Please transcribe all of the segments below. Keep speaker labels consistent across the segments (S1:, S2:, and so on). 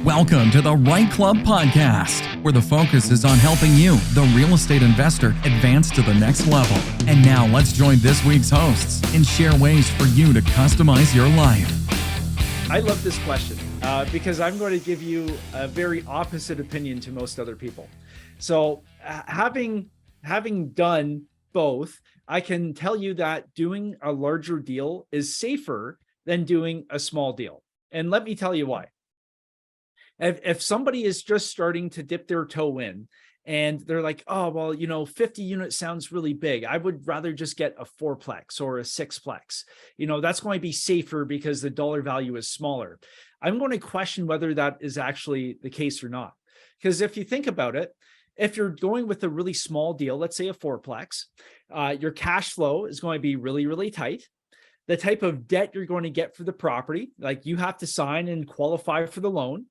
S1: Welcome to the Right Club Podcast, where the focus is on helping you, the real estate investor, advance to the next level. And now let's join this week's hosts and share ways for you to customize your life.
S2: I love this question because I'm going to give you a very opposite opinion to most other people. So having done both, I can tell you that doing a larger deal is safer than doing a small deal. And let me tell you why. If somebody is just starting to dip their toe in and they're like, oh, well, 50 units sounds really big. I would rather just get a fourplex or a sixplex. That's going to be safer because the dollar value is smaller. I'm going to question whether that is actually the case or not. Because if you think about it, if you're going with a really small deal, let's say a fourplex, your cash flow is going to be really, really tight. The type of debt you're going to get for the property, like you have to sign and qualify for the loan.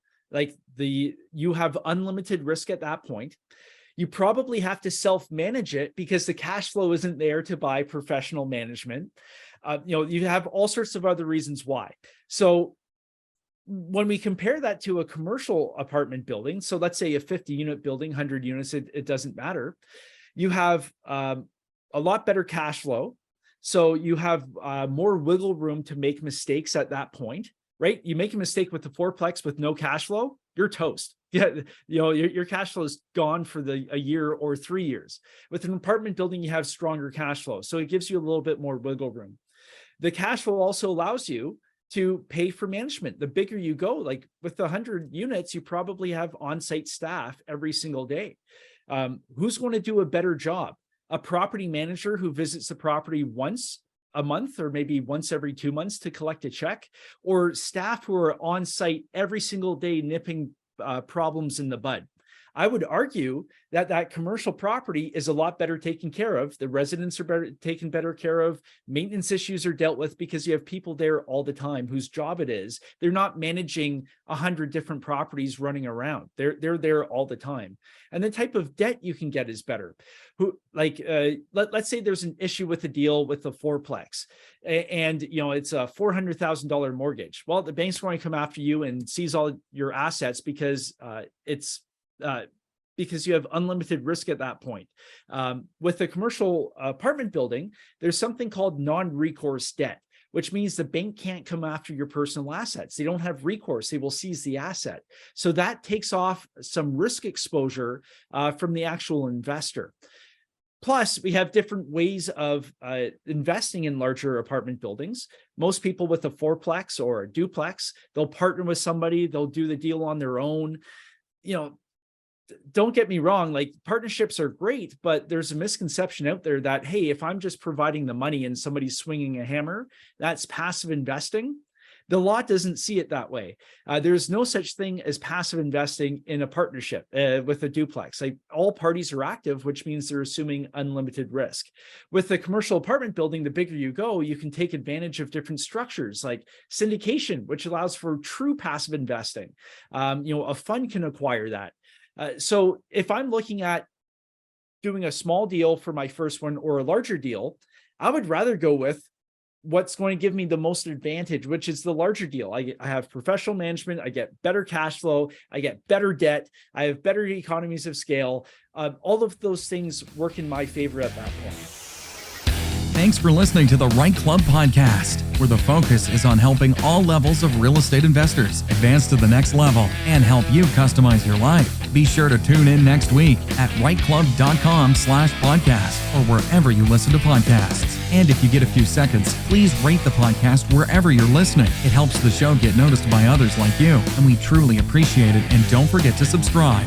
S2: You have unlimited risk at that point. You probably have to self-manage it because the cash flow isn't there to buy professional management. You have all sorts of other reasons why. So when we compare that to a commercial apartment building, so let's say a 50-unit building, 100 units, it doesn't matter. You have a lot better cash flow. So you have more wiggle room to make mistakes at that point. Right? You make a mistake with the fourplex with no cash flow, you're toast. Yeah, your cash flow is gone for a year or 3 years. With an apartment building, you have stronger cash flow. So it gives you a little bit more wiggle room. The cash flow also allows you to pay for management. The bigger you go, like with the 100 units, you probably have on-site staff every single day. Who's going to do a better job? A property manager who visits the property once a month or maybe once every 2 months to collect a check, or staff who are on site every single day nipping problems in the bud? I would argue that commercial property is a lot better taken care of. The residents are taken better care of. Maintenance issues are dealt with because you have people there all the time whose job it is. They're not managing 100 different properties running around. They're there all the time. And the type of debt you can get is better. Let's say there's an issue with the deal with the fourplex and it's a $400,000 mortgage. Well, the bank's going to come after you and seize all your assets because because you have unlimited risk at that point. With a commercial apartment building, there's something called non-recourse debt, which means the bank can't come after your personal assets. They don't have recourse. They will seize the asset. So that takes off some risk exposure from the actual investor. Plus, we have different ways of investing in larger apartment buildings. Most people with a fourplex or a duplex, they'll partner with somebody, they'll do the deal on their own. Don't get me wrong, like partnerships are great, but there's a misconception out there that, hey, if I'm just providing the money and somebody's swinging a hammer, that's passive investing. The law doesn't see it that way. There's no such thing as passive investing in a partnership with a duplex. Like all parties are active, which means they're assuming unlimited risk. With the commercial apartment building, the bigger you go, you can take advantage of different structures like syndication, which allows for true passive investing. A fund can acquire that. So if I'm looking at doing a small deal for my first one or a larger deal, I would rather go with what's going to give me the most advantage, which is the larger deal. I have professional management, I get better cash flow, I get better debt, I have better economies of scale. All of those things work in my favor at that point.
S1: Thanks for listening to the Right Club Podcast, where the focus is on helping all levels of real estate investors advance to the next level and help you customize your life. Be sure to tune in next week at rightclub.com/podcast or wherever you listen to podcasts. And if you get a few seconds, please rate the podcast wherever you're listening. It helps the show get noticed by others like you, and we truly appreciate it. And don't forget to subscribe.